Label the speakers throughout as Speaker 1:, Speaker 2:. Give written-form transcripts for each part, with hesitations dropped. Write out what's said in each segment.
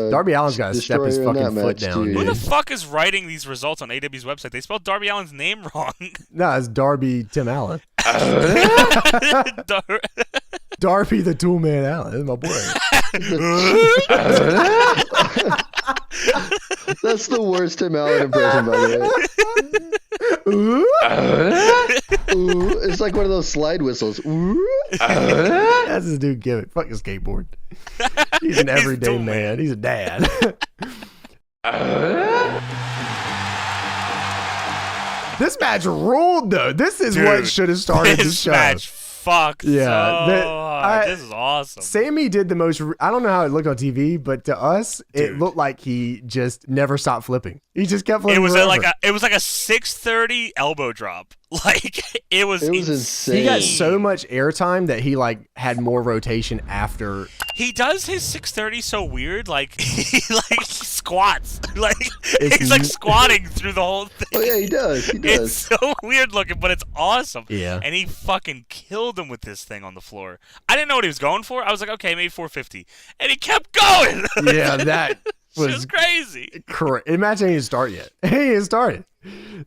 Speaker 1: Darby Allin's got to step his fucking foot down.
Speaker 2: Who the fuck is writing these results on AW's website? They spelled Darby Allin's name wrong.
Speaker 1: No, it's Darby Tim Allen. Darby the Tool Man Allen. That's my boy.
Speaker 3: That's the worst Tim Allen impression, by the way. Ooh, it's like one of those slide whistles.
Speaker 1: That's his dude gimmick. Fuck his skateboard. He's an everyday man. He's a dad. This match ruled, though. This is what should have started the show.
Speaker 2: This match fucked so hard. This is awesome.
Speaker 1: Sammy did the most. I don't know how it looked on TV, but to us, it looked like he just never stopped flipping. He just kept flipping.
Speaker 2: It was like a 630 elbow drop. Like it was insane.
Speaker 1: He got so much airtime that he like had more rotation after.
Speaker 2: He does his 630 so weird, like he squats, like he's like squatting through the whole thing.
Speaker 3: Oh yeah, he does. He does.
Speaker 2: It's so weird looking, but it's awesome.
Speaker 1: Yeah.
Speaker 2: And he fucking killed him with this thing on the floor. I didn't know what he was going for. I was like, okay, maybe 450, and he kept going.
Speaker 1: Yeah, that was
Speaker 2: crazy.
Speaker 1: Correct. Imagine he didn't start yet. He didn't start it.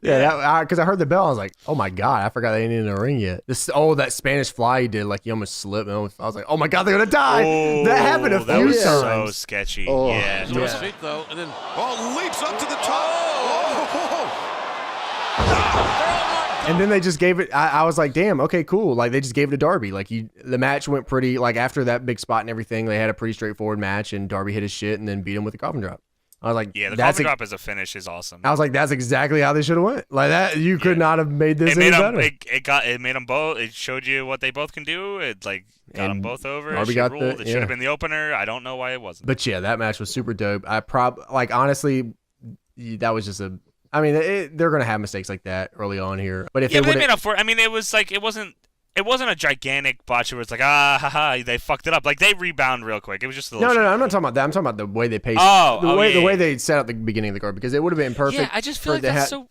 Speaker 1: Yeah, because I heard the bell. I was like, oh my God, I forgot they ain't in the ring yet. That Spanish fly he did, like he almost slipped. I was like, oh my God, they're going to die. That happened a few times.
Speaker 2: So sketchy. Yeah.
Speaker 4: Feet, though, and then leaps up to the top.
Speaker 1: And then they just gave it. I was like, damn, okay, cool. Like they just gave it to Darby. Like the match went pretty. Like after that big spot and everything, they had a pretty straightforward match, and Darby hit his shit and then beat him with a coffin drop. I was like,
Speaker 2: yeah, the coffin drop as a finish is awesome.
Speaker 1: I was like, that's exactly how they should have went. Like that, you could not have made this any better.
Speaker 2: It made them both. It showed you what they both can do. It like got them both over.
Speaker 1: Darby
Speaker 2: got ruled. It should have been the opener. I don't know why it wasn't.
Speaker 1: But yeah, that match was super dope. Honestly, that was just a. I mean, they're gonna have mistakes like that early on here. But if they
Speaker 2: made up for it. I mean, it was like it wasn't a gigantic botch where it's like, they fucked it up. Like, they rebound real quick. It was just a little
Speaker 1: No, I'm not talking about that. I'm talking about the way they paced. The way they set up the beginning of the card, because it would have been perfect.
Speaker 2: Yeah, I just feel like that's so...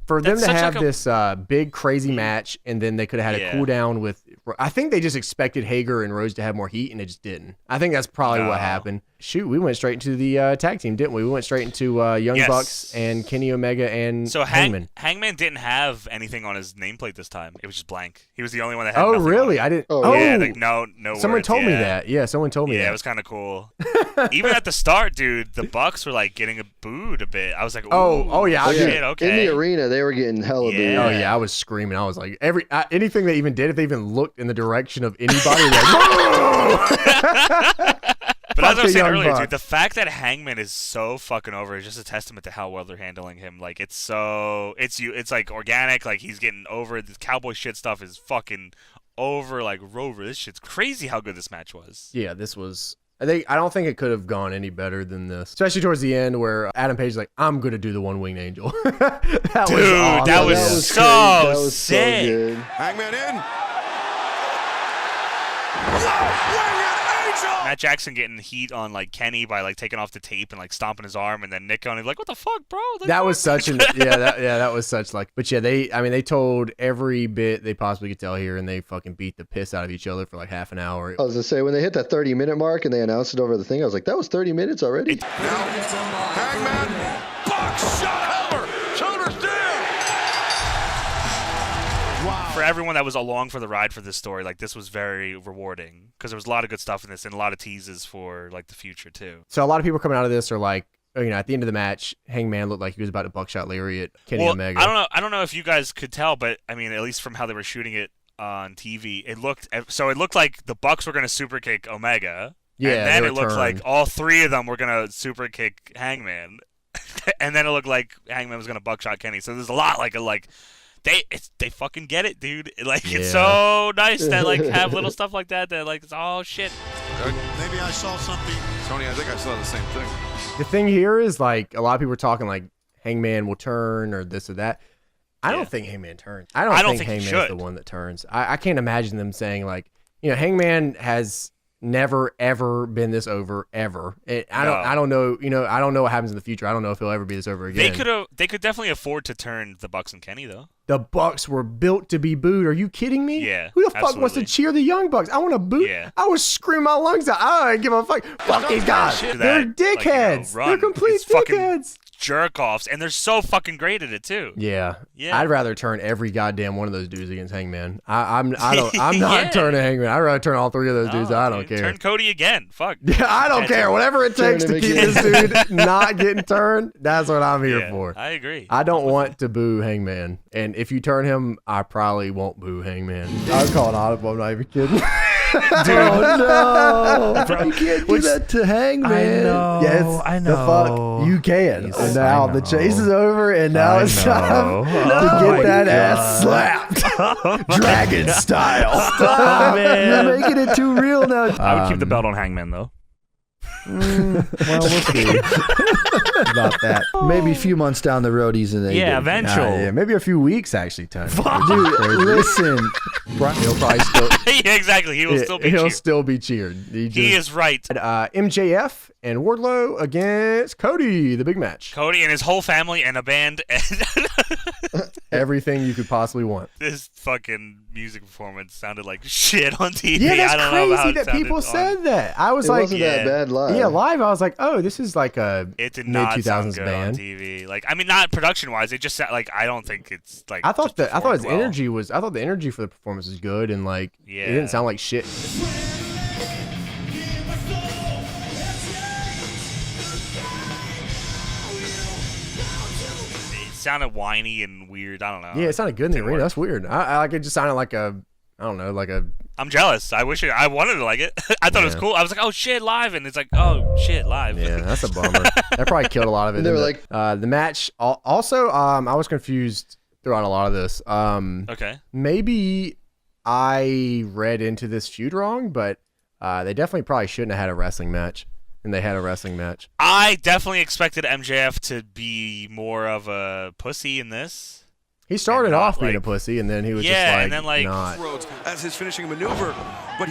Speaker 1: For them to have this big, crazy match, and then they could have had a cool down with... I think they just expected Hager and Rose to have more heat, and it just didn't. I think that's probably what happened. Shoot, we went straight into the tag team, didn't we? We went straight into Young Bucks and Kenny Omega and Hangman.
Speaker 2: Hangman didn't have anything on his nameplate this time. It was just blank. He was the only one that had
Speaker 1: nothing really?
Speaker 2: On it.
Speaker 1: I didn't...
Speaker 2: Yeah, like, no
Speaker 1: Someone
Speaker 2: words,
Speaker 1: told me that. Yeah, someone told me that.
Speaker 2: Yeah, it was kind of cool. Even at the start, dude, the Bucks were like getting booed a bit. I was like, ooh,
Speaker 1: yeah.
Speaker 2: Shit, okay.
Speaker 3: In the arena, they were getting hella booed.
Speaker 1: Oh yeah, I was screaming. I was like, anything they even did, if they even looked in the direction of anybody, like,
Speaker 2: But as I was saying earlier, dude, the fact that Hangman is so fucking over is just a testament to how well they're handling him. Like, it's like organic. Like, he's getting over. The cowboy shit stuff is fucking over. Like, Rover, this shit's crazy how good this match was.
Speaker 1: Yeah, this was. I don't think it could have gone any better than this, especially towards the end where Adam Page is like, "I'm gonna do the one-winged angel." That
Speaker 2: was awesome. That was so sick.
Speaker 3: So good.
Speaker 4: Hangman in.
Speaker 2: Matt Jackson getting heat on like Kenny by like taking off the tape and like stomping his arm, and then Nick going like, "What the fuck, bro?"
Speaker 1: That was such an that was such like. But yeah, they told every bit they possibly could tell here, and they fucking beat the piss out of each other for like half an hour.
Speaker 3: I was gonna say, when they hit that 30-minute mark and they announced it over the thing, I was like, that was 30 minutes already.
Speaker 4: Hangman, box shot, shoulders down. Wow.
Speaker 2: For everyone that was along for the ride for this story, like, this was very rewarding because there was a lot of good stuff in this and a lot of teases for like the future too.
Speaker 1: So a lot of people coming out of this are like, at the end of the match, Hangman looked like he was about to buckshot lariat Kenny Omega.
Speaker 2: I don't know if you guys could tell, but I mean, at least from how they were shooting it on TV, it looked like the Bucks were going to super kick Omega.
Speaker 1: Yeah,
Speaker 2: and then it looked like all three of them were going to super kick Hangman. And then it looked like Hangman was going to buckshot Kenny. So there's a lot like they fucking get it, dude. It's so nice that like have little stuff like that like it's all shit.
Speaker 4: Maybe I saw something. Tony, I think I saw the same thing.
Speaker 1: The thing here is like a lot of people are talking like Hangman will turn or this or that. I don't think Hangman turns. I don't think Hangman is the one that turns. I can't imagine them saying like, Hangman has never ever been this over ever. I don't know. You know, I don't know what happens in the future. I don't know if he'll ever be this over again.
Speaker 2: They could definitely afford to turn the Bucks and Kenny though.
Speaker 1: The Bucks were built to be booed. Are you kidding me?
Speaker 2: Yeah.
Speaker 1: Who the fuck wants to cheer the Young Bucks? I want to boot. Yeah. I was screaming my lungs out. I don't give a fuck. Fuck these guys. They're dickheads. Like, they're complete dickheads.
Speaker 2: Jerk-offs, and they're so fucking great at it too.
Speaker 1: Yeah. I'd rather turn every goddamn one of those dudes against Hangman. I'm not turning Hangman. I'd rather turn all three of those dudes. I don't care.
Speaker 2: Turn Cody again. Fuck.
Speaker 1: Yeah, I don't care. Whatever it takes to keep this dude not getting turned, that's what I'm here for.
Speaker 2: I agree.
Speaker 1: I don't want to boo Hangman, and if you turn him, I probably won't boo Hangman. I'm calling audible. I'm not even kidding.
Speaker 5: Dude, oh no! You can't do that to Hangman.
Speaker 1: I know. Yes,
Speaker 5: I know.
Speaker 1: The fuck you can. And now the chase is over, and now it's time to get that ass slapped, dragon style.
Speaker 5: Stop it! You're making it too real now.
Speaker 2: I would keep the belt on Hangman though.
Speaker 5: Well, we'll see about that. Maybe a few months down the road, he's in the
Speaker 1: eventually. Maybe a few weeks actually. Dude,
Speaker 5: listen,
Speaker 1: he'll probably still.
Speaker 2: Yeah, exactly. He will still be.
Speaker 1: He'll still be cheered.
Speaker 2: He is right.
Speaker 1: MJF and Wardlow against Cody, the big match.
Speaker 2: Cody and his whole family and a band.
Speaker 1: Everything you could possibly want.
Speaker 2: This fucking music performance sounded like shit on TV.
Speaker 1: Yeah, that's
Speaker 2: I don't
Speaker 1: crazy
Speaker 2: know how
Speaker 1: that people said that. I was
Speaker 3: it
Speaker 1: like,
Speaker 3: wasn't that bad live.
Speaker 1: Yeah, live. I was like, oh, this is like a
Speaker 2: mid 2000s
Speaker 1: band
Speaker 2: on TV. Like, I mean, not production wise. It just like I don't think it's like.
Speaker 1: I thought his energy was. I thought the energy for the performance was good, and like it didn't sound like shit.
Speaker 2: Sounded whiny and weird. I don't know.
Speaker 1: Yeah, it sounded good in the arena. That's weird. I like it. Just sounded like a. I don't know, like a.
Speaker 2: I'm jealous. I wish I wanted to like it. I thought it was cool. I was like, oh shit, live, and it's like, oh shit, live.
Speaker 1: Yeah, that's a bummer. That probably killed a lot of it.
Speaker 3: And they were like,
Speaker 1: the match. Also, I was confused throughout a lot of this.
Speaker 2: Okay.
Speaker 1: Maybe I read into this feud wrong, but they definitely probably shouldn't have had a wrestling match. And they had a wrestling match.
Speaker 2: I definitely expected MJF to be more of a pussy in this.
Speaker 1: He started off being a pussy, and then he was just like,
Speaker 2: and then like
Speaker 1: not.
Speaker 4: As his finishing maneuver, but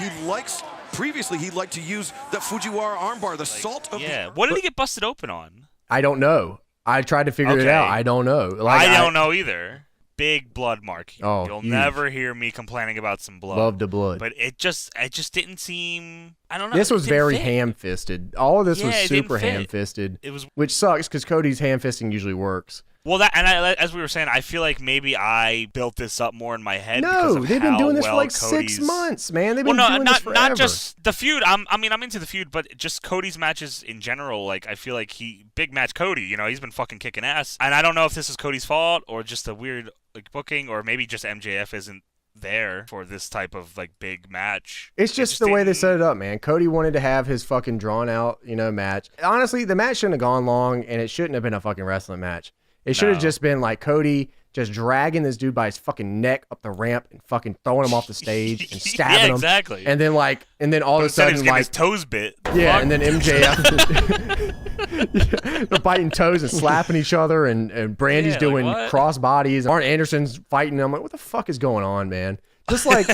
Speaker 4: previously he liked to use the Fujiwara armbar, the salt of the...
Speaker 2: What did he get busted open on?
Speaker 1: I don't know. I tried to figure it out. I don't know.
Speaker 2: Like, I don't know either. Big blood mark.
Speaker 1: Oh,
Speaker 2: you'll
Speaker 1: huge.
Speaker 2: Never hear me complaining about some blood.
Speaker 1: Love the blood.
Speaker 2: But it just didn't seem. I don't know.
Speaker 1: This was very ham-fisted. All of this was super ham-fisted.
Speaker 2: It was,
Speaker 1: which sucks because Cody's ham-fisting usually works.
Speaker 2: Well, as we were saying, I feel like maybe I built this up more in my head.
Speaker 1: No,
Speaker 2: because
Speaker 1: they've been doing this for like
Speaker 2: Cody's...
Speaker 1: 6 months, man. They've been doing this forever.
Speaker 2: Not just the feud. I'm into the feud, but just Cody's matches in general. Like, I feel like big match Cody. You know, he's been fucking kicking ass, and I don't know if this is Cody's fault or just a weird like booking, or maybe just MJF isn't there for this type of like big match.
Speaker 1: It's just the way they set it up, man. Cody wanted to have his fucking drawn out, match. Honestly, the match shouldn't have gone long, and it shouldn't have been a fucking wrestling match. It should have just been like Cody just dragging this dude by his fucking neck up the ramp and fucking throwing him off the stage and stabbing him.
Speaker 2: Exactly.
Speaker 1: And then all of a sudden like
Speaker 2: his toes bit.
Speaker 1: Yeah, and then MJF they're biting toes and slapping each other, and Brandy's doing cross bodies. Arn Anderson's fighting. I'm like, what the fuck is going on, man? Just like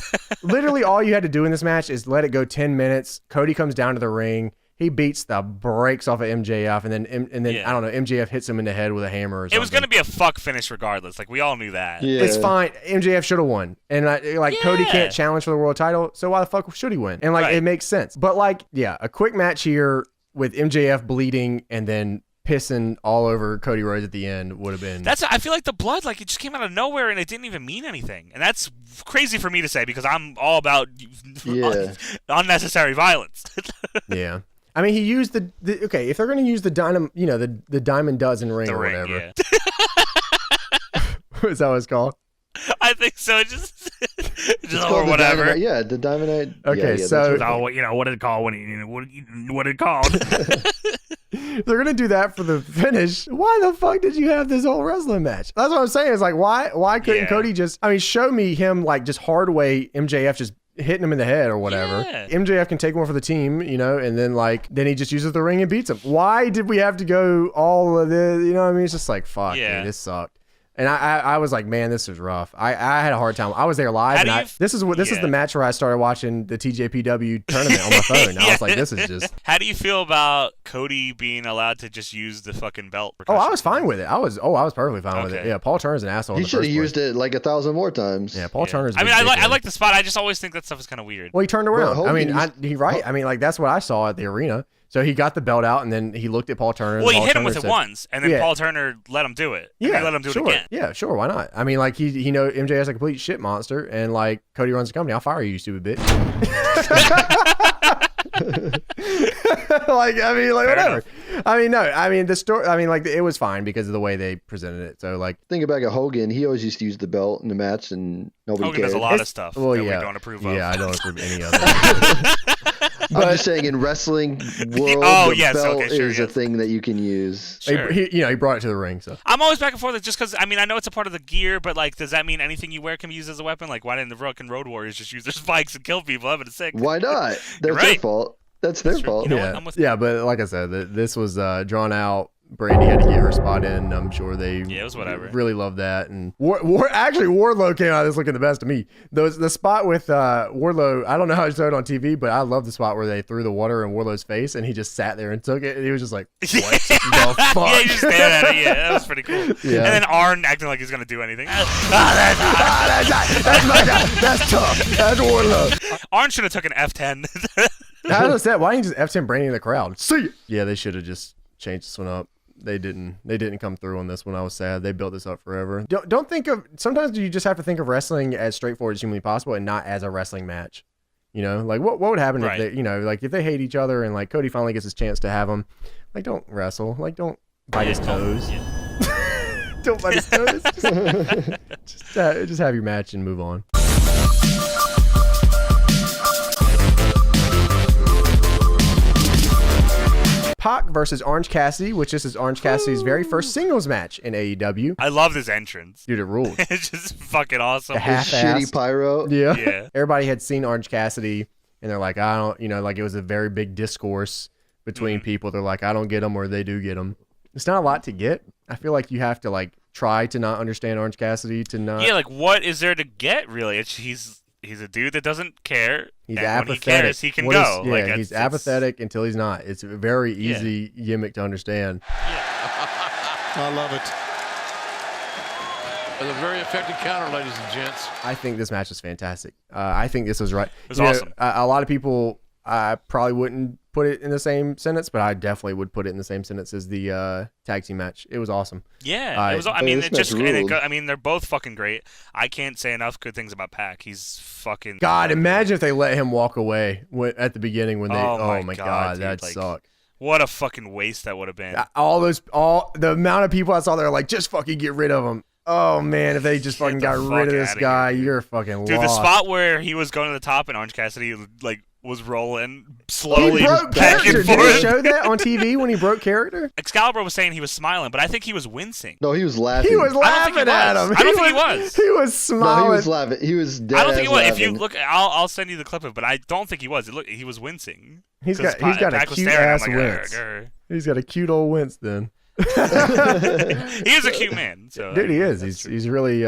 Speaker 1: literally all you had to do in this match is let it go 10 minutes. Cody comes down to the ring. He beats the brakes off of MJF, and then I don't know, MJF hits him in the head with a hammer or something.
Speaker 2: It was going to be a fuck finish regardless. Like, we all knew that.
Speaker 3: Yeah.
Speaker 1: It's fine. MJF should have won. And Cody can't challenge for the world title, so why the fuck should he win? And it makes sense. But a quick match here with MJF bleeding and then pissing all over Cody Rhodes at the end would have been...
Speaker 2: I feel like the blood, it just came out of nowhere and it didn't even mean anything. And that's crazy for me to say because I'm all about unnecessary violence.
Speaker 1: Yeah. I mean, he used the if they're going to use the Diamond Dozen ring or whatever.
Speaker 2: Yeah.
Speaker 1: Is that what it's called?
Speaker 2: I think so. Just
Speaker 3: or whatever. The Diamondite.
Speaker 1: Okay, so
Speaker 2: what did it called when what did it called?
Speaker 1: They're gonna do that for the finish. Why the fuck did you have this whole wrestling match? That's what I'm saying. Is like why couldn't Cody just? I mean, show me him just hard way MJF just hitting him in the head or whatever.
Speaker 2: Yeah.
Speaker 1: MJF can take one for the team, and then he just uses the ring and beats him. Why did we have to go all of this? You know what I mean? It's just like fuck, dude, this sucked. And I was like, man, this is rough. I had a hard time. I was there live, and this is the match where I started watching the TJPW tournament on my phone. I was like, this is just.
Speaker 2: How do you feel about Cody being allowed to just use the fucking belt?
Speaker 1: Oh, I was fine with it. I was perfectly fine with it. Yeah, Paul Turner's an asshole.
Speaker 3: He should have used it like 1,000 more times.
Speaker 1: Yeah, Paul Turner's.
Speaker 2: I mean, I like the spot. I just always think that stuff is kind of weird.
Speaker 1: Well, he turned around. Well, I mean, he's right. I mean, like that's what I saw at the arena. So he got the belt out, and then he looked at Paul Turner.
Speaker 2: Well, he hit
Speaker 1: him
Speaker 2: with it once, and then Paul Turner let him do it. Yeah, let him do it again.
Speaker 1: Yeah, sure, why not? I mean, like he know MJF's a complete shit monster, and like Cody runs the company. I'll fire you, you stupid bitch. Like, I mean, like fair whatever. Enough. I mean, no, I mean the story. I mean, like it was fine because of the way they presented it. So like,
Speaker 3: thinking back at Hogan, he always used to use the belt in the match, and nobody
Speaker 2: Hogan
Speaker 3: cared.
Speaker 2: does a lot of stuff that we don't approve of.
Speaker 1: Yeah, I don't approve any of it.
Speaker 3: But I'm just saying, in wrestling world, the belt is a thing that you can use.
Speaker 1: Sure. He brought it to the ring. So
Speaker 2: I'm always back and forth just because, I mean, I know it's a part of the gear, but like, does that mean anything you wear can be used as a weapon? Like, why didn't the fucking Road Warriors just use their spikes and kill people? That'd been sick.
Speaker 3: Why not? That's their fault. That's their fault.
Speaker 2: You know what?
Speaker 1: Yeah, but like I said, this was drawn out. Brandy had to get her spot in. I'm sure they
Speaker 2: it was whatever.
Speaker 1: Really loved that. And actually, Wardlow came out of this looking the best to me. The spot with Wardlow, I don't know how he showed it on TV, but I love the spot where they threw the water in Wardlow's face and he just sat there and took it. And he was just like, what the fuck?
Speaker 2: Yeah, he just stared at it. Yeah, that was pretty cool. Yeah. And then Arn acting like he's going to do anything.
Speaker 1: That's my guy. That's tough. That's Wardlow.
Speaker 2: Arn should have took an F10.
Speaker 1: I was that. Why didn't you just F10 Brandy in the crowd? See ya. Yeah, they should have just changed this one up. They didn't come through on this one. I was sad. They built this up forever. Don't think of, sometimes you just have to think of wrestling as straightforward as humanly possible and not as a wrestling match. You know, like what would happen if they, you know, like if they hate each other and like Cody finally gets his chance to have them, like don't wrestle, like don't bite his toes. Don't bite his toes. Just have your match and move on. Pac versus Orange Cassidy, which this is Orange Cassidy's very first singles match in AEW.
Speaker 2: I love this entrance.
Speaker 1: Dude, it ruled.
Speaker 2: It's just fucking awesome.
Speaker 3: Shitty pyro.
Speaker 1: Yeah. Everybody had seen Orange Cassidy, and they're like, I don't, you know, like it was a very big discourse between people. They're like, I don't get them, or they do get them. It's not a lot to get. I feel like you have to like try to not understand Orange Cassidy to not.
Speaker 2: Yeah, like what is there to get really? He's a dude that doesn't care.
Speaker 1: He's
Speaker 2: apathetic.
Speaker 1: When
Speaker 2: he cares, he can go.
Speaker 1: Yeah, like, he's apathetic until he's not. It's a very easy gimmick to understand.
Speaker 2: Yeah.
Speaker 6: I love it. It's a very effective counter, ladies and gents.
Speaker 1: I think this match was fantastic. I think this was right.
Speaker 2: It was awesome.
Speaker 1: A lot of people probably wouldn't put it in the same sentence, but I definitely would put it in the same sentence as the tag team match. It was awesome.
Speaker 2: Yeah, it was. I mean, it just. I mean, they're both fucking great. I can't say enough good things about Pac. He's fucking.
Speaker 1: God, imagine if they let him walk away at the beginning when they. Oh my God, that'd suck.
Speaker 2: What a fucking waste that would have been.
Speaker 1: All the amount of people I saw there like just fucking get rid of him. Oh man, if they just fucking got rid of this guy, you're fucking lost.
Speaker 2: Dude, the spot where he was going to the top and Orange Cassidy like was rolling slowly
Speaker 1: back and forth. Did they show that on TV when he broke character?
Speaker 2: Excalibur was saying he was smiling, but I think he was wincing.
Speaker 3: No, he was laughing.
Speaker 1: He was laughing at him.
Speaker 2: I don't think he was.
Speaker 1: He was smiling.
Speaker 3: No, he was laughing. He was dead.
Speaker 2: I don't think he was.
Speaker 3: Laughing.
Speaker 2: If you look, I'll send you the clip of it, but I don't think he was. He was wincing.
Speaker 1: He's got a cute ass wince. He's got a cute old wince then.
Speaker 2: He is a cute man. So,
Speaker 1: dude, he is. He's really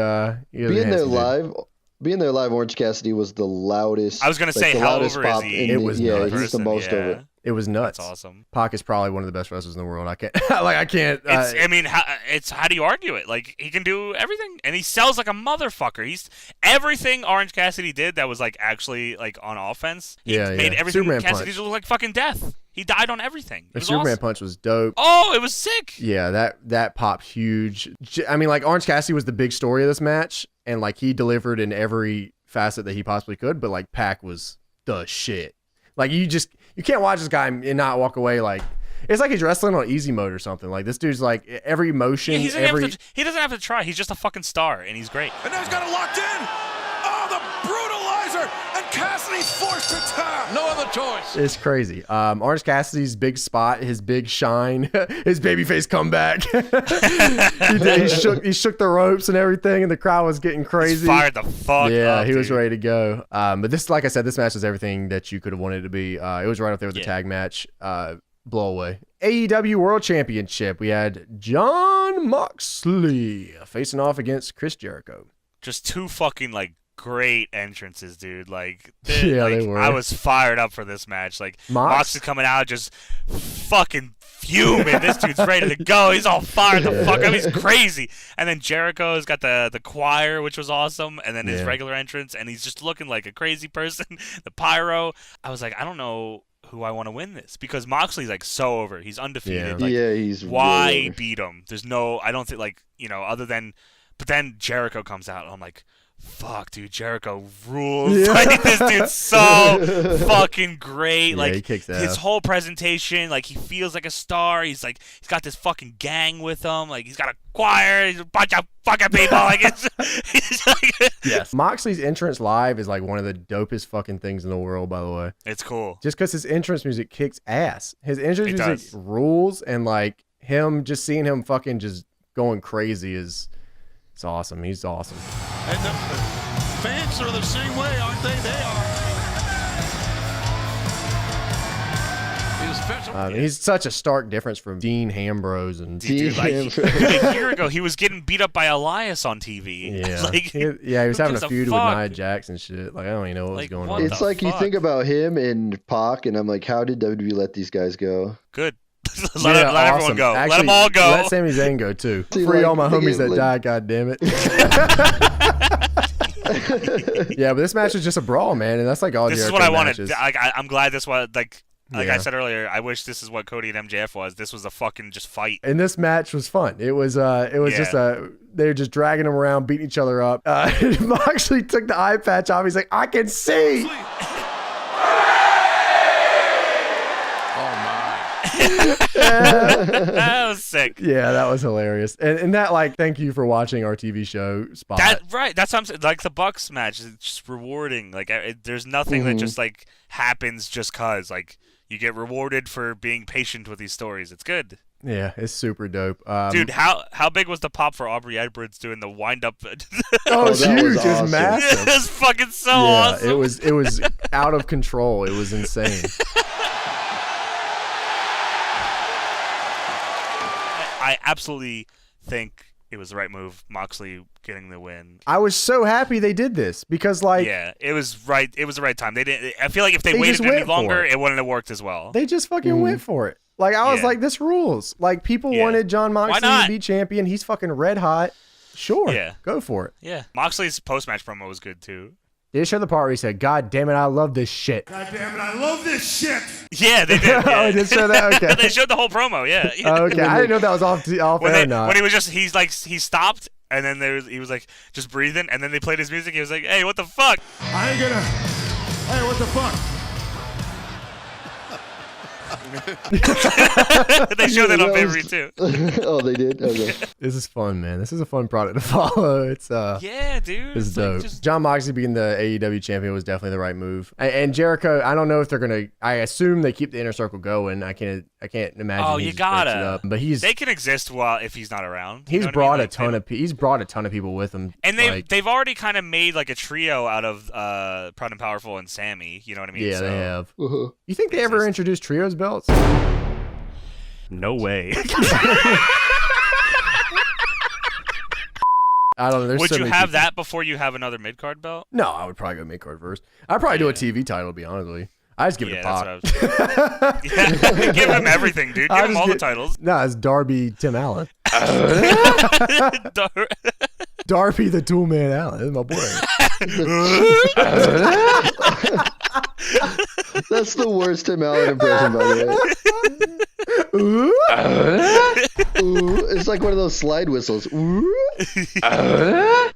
Speaker 3: Being there live, Orange Cassidy was the loudest.
Speaker 2: I was gonna say, how over is he?
Speaker 1: It was nuts.
Speaker 3: He's the most over.
Speaker 1: It was nuts.
Speaker 2: That's awesome.
Speaker 1: Pac is probably one of the best wrestlers in the world. I can't.
Speaker 2: I mean, how do you argue it? Like he can do everything, and he sells like a motherfucker. He's everything Orange Cassidy did that was like actually like on offense. He made everything
Speaker 1: Superman
Speaker 2: Cassidy
Speaker 1: punch.
Speaker 2: look like fucking death. He died on everything.
Speaker 1: The Superman punch was dope.
Speaker 2: Oh, it was sick.
Speaker 1: Yeah, that popped huge. I mean, like Orange Cassidy was the big story of this match, and like he delivered in every facet that he possibly could. But like Pac was the shit. Like you can't watch this guy and not walk away like it's like he's wrestling on easy mode or something. Like this dude's like every motion.
Speaker 2: He doesn't have to try. He's just a fucking star, and he's great.
Speaker 4: And now he's got it locked in. Oh, the brutalizer, and Cassidy's forced to tap.
Speaker 6: No other choice.
Speaker 1: It's crazy. Orange Cassidy's big spot, his big shine, his babyface comeback. he shook the ropes and everything, and the crowd was getting crazy.
Speaker 2: He's fired the fuck up.
Speaker 1: Yeah, he was ready to go. But this, like I said, this match was everything that you could have wanted it to be. It was right up there with the tag match. Blow away. AEW World Championship, we had Jon Moxley facing off against Chris Jericho.
Speaker 2: Just two fucking like great entrances, dude. Like,
Speaker 1: they were.
Speaker 2: I was fired up for this match. Like, Mox is coming out just fucking fuming. This dude's ready to go. He's all fired the fuck up. He's crazy. And then Jericho's got the choir, which was awesome, and then his regular entrance, and he's just looking like a crazy person. The pyro. I was like, I don't know who I want to win this, because Moxley's like so over. He's undefeated. Like,
Speaker 3: he's
Speaker 2: why
Speaker 3: really
Speaker 2: beat him? There's no, I don't think, like, you know, other than, but then Jericho comes out, and I'm like, fuck, dude, Jericho rules.
Speaker 1: Yeah.
Speaker 2: Like, this dude's so fucking great.
Speaker 1: Yeah,
Speaker 2: like,
Speaker 1: he kicks ass.
Speaker 2: His whole presentation, like, he feels like a star. He's like, he's got this fucking gang with him. Like, he's got a choir. He's a bunch of fucking people. Like, it's like,
Speaker 1: yes. Moxley's entrance live is like one of the dopest fucking things in the world, by the way.
Speaker 2: It's cool.
Speaker 1: Just because his entrance music kicks ass. His entrance music rules, and like him, just seeing him fucking just going crazy is, it's awesome. He's awesome.
Speaker 6: And the fans are the same way, aren't they? They are.
Speaker 1: He's such a stark difference from Dean Ambrose and
Speaker 2: dude, like, a year ago he was getting beat up by Elias on TV.
Speaker 1: Yeah,
Speaker 2: like,
Speaker 1: he was having a feud with Nia Jax and shit. Like, I don't even know what was going on.
Speaker 3: It's like you think about him and Pac, and I'm like, how did WWE let these guys go?
Speaker 2: Good. let everyone go.
Speaker 1: Actually,
Speaker 2: let them all go.
Speaker 1: Let Sami Zayn go too. Free all my homies that died. God damn it. Yeah, but this match was just a brawl, man, and that's like all.
Speaker 2: This
Speaker 1: Jericho
Speaker 2: is what I
Speaker 1: matches.
Speaker 2: wanted. I'm glad this was like I said earlier. I wish this is what Cody and MJF was. This was a fucking just fight.
Speaker 1: And this match was fun. It was just they were just dragging them around, beating each other up. Moxley took the eye patch off. He's like, I can see.
Speaker 2: That was sick.
Speaker 1: Yeah, that was hilarious. And that, like, thank you for watching our TV show spot.
Speaker 2: That's what I'm saying. Like, the Bucks match is just rewarding. Like, there's nothing that just like happens just cause. Like, you get rewarded for being patient with these stories. It's good.
Speaker 1: Yeah, it's super dope.
Speaker 2: Dude, how big was the pop for Aubrey Edwards doing the wind up?
Speaker 1: It was huge. It was massive.
Speaker 2: It was fucking so awesome.
Speaker 1: It was out of control. It was insane.
Speaker 2: I absolutely think it was the right move, Moxley getting the win.
Speaker 1: I was so happy they did this because, like,
Speaker 2: it was right. It was the right time. They didn't. I feel like if they waited any longer, it wouldn't have worked as well.
Speaker 1: They just fucking went for it. Like, I was like, this rules. Like, people wanted Jon Moxley to be champion. He's fucking red hot. Sure, go for it.
Speaker 2: Yeah, Moxley's post-match promo was good too.
Speaker 1: They showed the part where he said, God damn it, I love this shit.
Speaker 7: God damn it, I love this shit.
Speaker 2: Yeah, they did. Yeah.
Speaker 1: Oh, they did show that? Okay.
Speaker 2: They showed the whole promo, yeah.
Speaker 1: Okay, I didn't know if that was off air or not.
Speaker 2: When he was just, he stopped, and then he was like, just breathing, and then they played his music, he was like, hey, what the fuck?
Speaker 7: I ain't gonna, hey, what the fuck?
Speaker 2: They showed that on Pay-Per-View too.
Speaker 3: Oh, they did? Okay.
Speaker 1: This is fun, man. This is a fun product to follow. It's
Speaker 2: yeah, dude.
Speaker 1: It's dope. Like Jon Moxley being the AEW champion was definitely the right move. And Jericho, I don't know if they're gonna. I assume they keep the inner circle going. I can't imagine.
Speaker 2: Oh, you gotta.
Speaker 1: It up. But
Speaker 2: they can exist if he's not around.
Speaker 1: He's brought a ton of. He's brought a ton of people with him.
Speaker 2: And they've already kind of made like a trio out of Proud and Powerful and Sammy. You know what I mean?
Speaker 1: Yeah, they have. You think they ever introduced trios belts?
Speaker 2: No way.
Speaker 1: I don't know.
Speaker 2: Would you have that before you have another mid-card belt?
Speaker 1: No, I would probably go mid-card first. I'd probably do a TV title, to be honest with you. I just give it a pop.
Speaker 2: Give him everything, dude. Give him all the titles.
Speaker 1: No, it's Darby Tim Allen. Darby the Tool Man Allen. That's my boy.
Speaker 3: That's the worst Tim Allen impression, by the way. It's like one of those slide whistles.